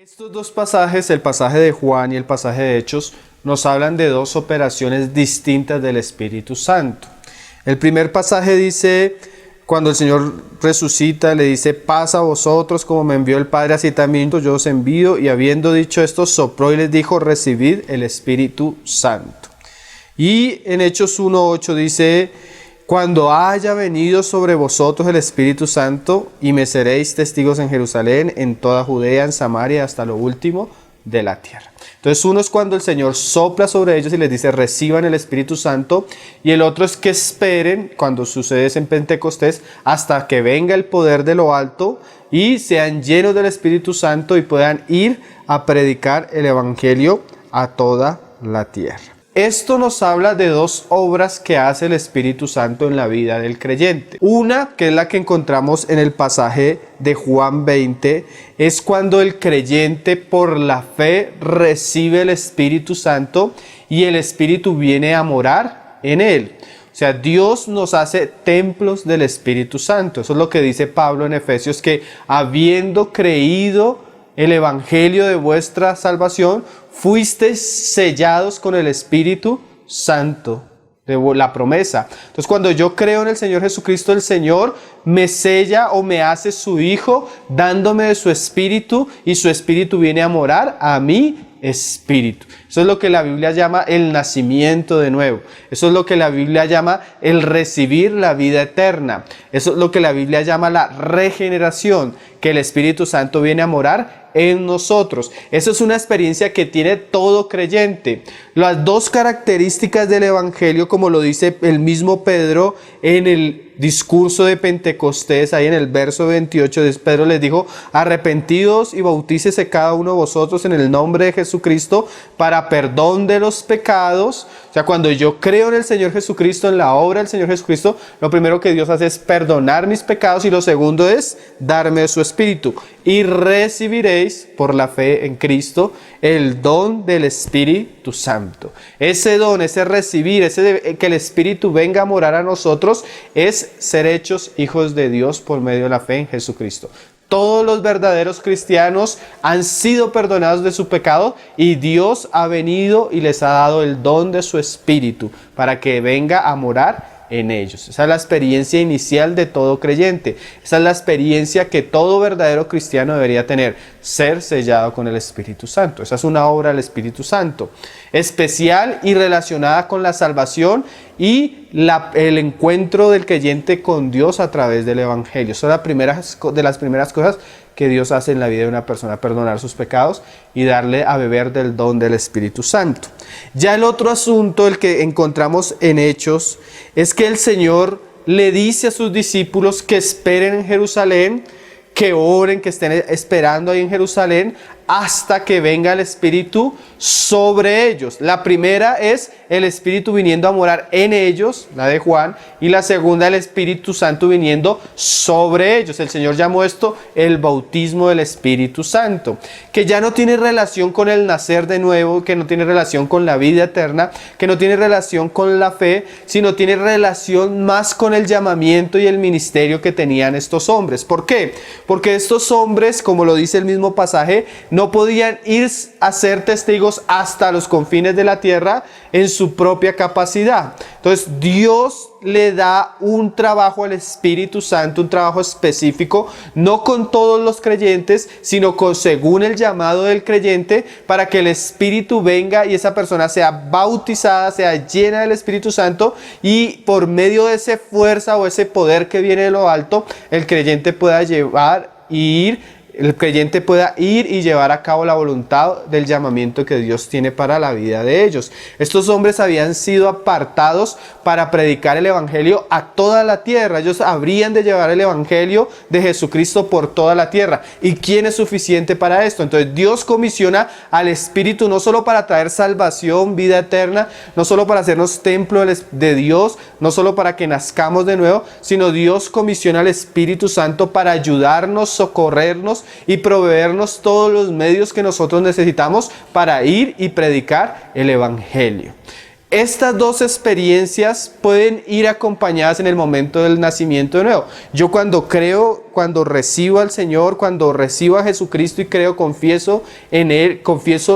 Estos dos pasajes, el pasaje de Juan y el pasaje de Hechos, nos hablan de dos operaciones distintas del Espíritu Santo. El primer pasaje dice, cuando el Señor resucita, le dice, paz a vosotros, como me envió el Padre, así también yo os envío. Y habiendo dicho esto, sopló y les dijo, recibid el Espíritu Santo. Y en Hechos 1:8 dice, cuando haya venido sobre vosotros el Espíritu Santo, y me seréis testigos en Jerusalén, en toda Judea, en Samaria, hasta lo último de la tierra. Entonces uno es cuando el Señor sopla sobre ellos y les dice, reciban el Espíritu Santo, y el otro es que esperen, cuando sucede eso en Pentecostés, hasta que venga el poder de lo alto, y sean llenos del Espíritu Santo y puedan ir a predicar el Evangelio a toda la tierra. Esto nos habla de dos obras que hace el Espíritu Santo en la vida del creyente. Una, que es la que encontramos en el pasaje de Juan 20, es cuando el creyente por la fe recibe el Espíritu Santo y el Espíritu viene a morar en él. O sea, Dios nos hace templos del Espíritu Santo. Eso es lo que dice Pablo en Efesios, que habiendo creído el Evangelio de vuestra salvación, fuisteis sellados con el Espíritu Santo, de la promesa. Entonces, cuando yo creo en el Señor Jesucristo, el Señor me sella o me hace su hijo, dándome de su Espíritu, y su Espíritu viene a morar a mi espíritu. Eso es lo que la Biblia llama el nacimiento de nuevo. Eso es lo que la Biblia llama el recibir la vida eterna. Eso es lo que la Biblia llama la regeneración, que el Espíritu Santo viene a morar en nosotros. Eso es una experiencia que tiene todo creyente. Las dos características del Evangelio, como lo dice el mismo Pedro en el discurso de Pentecostés, ahí en el verso 28, Pedro les dijo, arrepentidos y bautícese cada uno de vosotros en el nombre de Jesucristo para perdón de los pecados. O sea, cuando yo creo en el Señor Jesucristo, en la obra del Señor Jesucristo, lo primero que Dios hace es perdonar mis pecados, y lo segundo es darme de su Espíritu. Y recibiréis por la fe en Cristo el don del Espíritu Santo. Ese don, ese recibir, ese que el Espíritu venga a morar a nosotros, es ser hechos hijos de Dios por medio de la fe en Jesucristo. Todos los verdaderos cristianos han sido perdonados de su pecado, y Dios ha venido y les ha dado el don de su Espíritu para que venga a morar en ellos. Esa es la experiencia inicial de todo creyente. Esa es la experiencia que todo verdadero cristiano debería tener, ser sellado con el Espíritu Santo. Esa es una obra del Espíritu Santo, especial y relacionada con la salvación y el encuentro del creyente con Dios a través del Evangelio. Esa es de las primeras cosas que Dios hace en la vida de una persona, perdonar sus pecados y darle a beber del don del Espíritu Santo. Ya el otro asunto, el que encontramos en Hechos, es que el Señor le dice a sus discípulos que esperen en Jerusalén, que oren, que estén esperando ahí en Jerusalén hasta que venga el Espíritu sobre ellos. La primera es el Espíritu viniendo a morar en ellos, la de Juan, y la segunda el Espíritu Santo viniendo sobre ellos. El Señor llamó esto el bautismo del Espíritu Santo, que ya no tiene relación con el nacer de nuevo, que no tiene relación con la vida eterna, que no tiene relación con la fe, sino tiene relación más con el llamamiento y el ministerio que tenían estos hombres. ¿Por qué? Porque estos hombres, como lo dice el mismo pasaje, no podían ir a ser testigos hasta los confines de la tierra en su propia capacidad. Entonces Dios le da un trabajo al Espíritu Santo, un trabajo específico, no con todos los creyentes, sino según el llamado del creyente, para que el Espíritu venga y esa persona sea bautizada, sea llena del Espíritu Santo, y por medio de esa fuerza o ese poder que viene de lo alto, el creyente pueda ir y llevar a cabo la voluntad del llamamiento que Dios tiene para la vida de ellos. Estos hombres habían sido apartados para predicar el Evangelio a toda la tierra. Ellos habrían de llevar el Evangelio de Jesucristo por toda la tierra. ¿Y quién es suficiente para esto? Entonces Dios comisiona al Espíritu no solo para traer salvación, vida eterna, no solo para hacernos templo de Dios, no solo para que nazcamos de nuevo, sino Dios comisiona al Espíritu Santo para ayudarnos, socorrernos y proveernos todos los medios que nosotros necesitamos para ir y predicar el Evangelio. Estas dos experiencias pueden ir acompañadas en el momento del nacimiento de nuevo. Yo cuando creo, cuando recibo al Señor, cuando recibo a Jesucristo y creo, confieso en Él,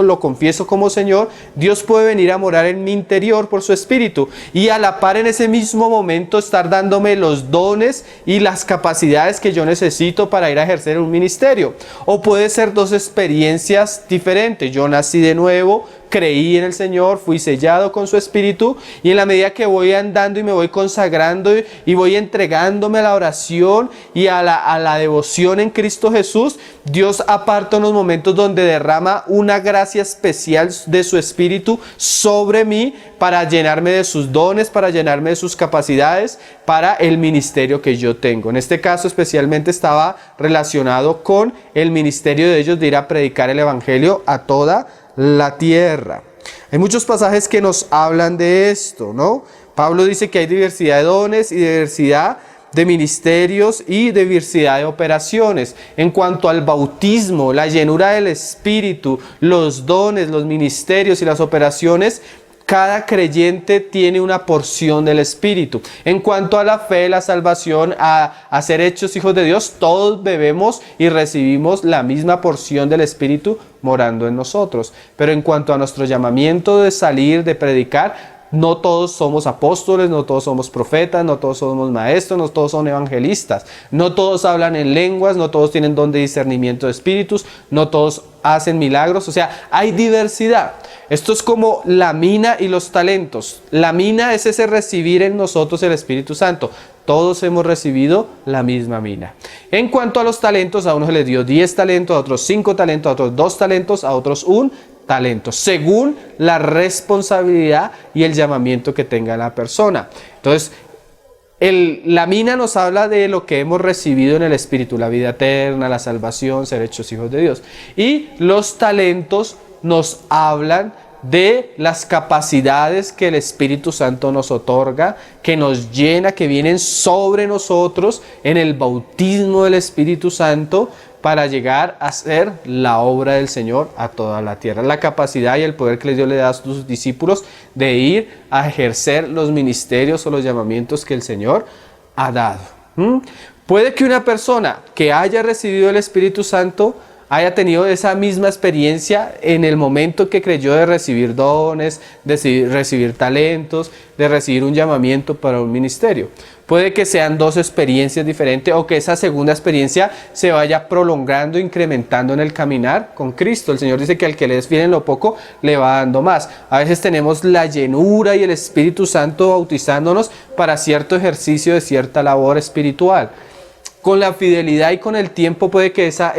lo confieso como Señor, Dios puede venir a morar en mi interior por su Espíritu. Y a la par en ese mismo momento estar dándome los dones y las capacidades que yo necesito para ir a ejercer un ministerio. O puede ser dos experiencias diferentes. Yo nací de nuevo, creí en el Señor, fui sellado con su Espíritu, y en la medida que voy andando y me voy consagrando y voy entregándome a la oración y a la devoción en Cristo Jesús, Dios aparta unos momentos donde derrama una gracia especial de su Espíritu sobre mí para llenarme de sus dones, para llenarme de sus capacidades para el ministerio que yo tengo. En este caso especialmente estaba relacionado con el ministerio de ellos de ir a predicar el Evangelio a toda la tierra. Hay muchos pasajes que nos hablan de esto, ¿no? Pablo dice que hay diversidad de dones y diversidad de ministerios y diversidad de operaciones. En cuanto al bautismo, la llenura del Espíritu, los dones, los ministerios y las operaciones, cada creyente tiene una porción del Espíritu. En cuanto a la fe, la salvación, a ser hechos hijos de Dios, todos bebemos y recibimos la misma porción del Espíritu morando en nosotros. Pero en cuanto a nuestro llamamiento de salir, de predicar, no todos somos apóstoles, no todos somos profetas, no todos somos maestros, no todos son evangelistas, no todos hablan en lenguas, no todos tienen don de discernimiento de espíritus, no todos hacen milagros. O sea, hay diversidad. Esto es como la mina y los talentos. La mina es ese recibir en nosotros el Espíritu Santo. Todos hemos recibido la misma mina. En cuanto a los talentos, a unos se les dio 10 talentos, a otros 5 talentos, a otros 2 talentos, a otros 1 talento, según la responsabilidad y el llamamiento que tenga la persona. Entonces, la mina nos habla de lo que hemos recibido en el Espíritu, la vida eterna, la salvación, ser hechos hijos de Dios. Y los talentos nos hablan de las capacidades que el Espíritu Santo nos otorga, que nos llena, que vienen sobre nosotros en el bautismo del Espíritu Santo, para llegar a hacer la obra del Señor a toda la tierra. La capacidad y el poder que Dios le da a sus discípulos de ir a ejercer los ministerios o los llamamientos que el Señor ha dado. Puede que una persona que haya recibido el Espíritu Santo haya tenido esa misma experiencia en el momento que creyó, de recibir dones, de recibir talentos, de recibir un llamamiento para un ministerio. Puede que sean dos experiencias diferentes, o que esa segunda experiencia se vaya prolongando, incrementando en el caminar con Cristo. El Señor dice que al que le des fiel en lo poco, le va dando más. A veces tenemos la llenura y el Espíritu Santo bautizándonos para cierto ejercicio de cierta labor espiritual. Con la fidelidad y con el tiempo puede que esa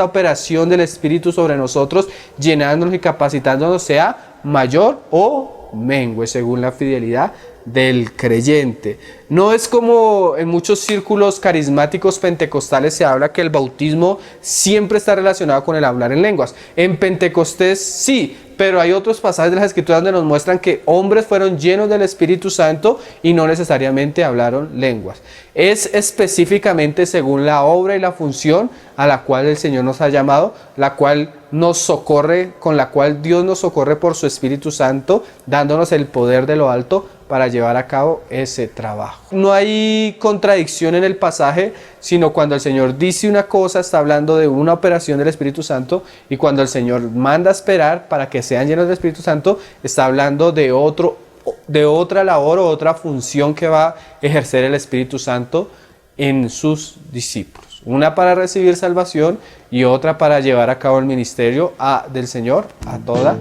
operación del Espíritu sobre nosotros, llenándonos y capacitándonos, sea mayor o mengue, según la fidelidad del creyente. No es como en muchos círculos carismáticos pentecostales se habla que el bautismo siempre está relacionado con el hablar en lenguas. En Pentecostés sí, pero hay otros pasajes de las Escrituras donde nos muestran que hombres fueron llenos del Espíritu Santo y no necesariamente hablaron lenguas. Es específicamente según la obra y la función a la cual el Señor nos ha llamado, la cual nos socorre, con la cual Dios nos socorre por su Espíritu Santo, dándonos el poder de lo alto para llevar a cabo ese trabajo. No hay contradicción en el pasaje, sino cuando el Señor dice una cosa, está hablando de una operación del Espíritu Santo, y cuando el Señor manda a esperar para que sean llenos del Espíritu Santo, está hablando de otra labor o otra función que va a ejercer el Espíritu Santo en sus discípulos. Una para recibir salvación y otra para llevar a cabo el ministerio del Señor a toda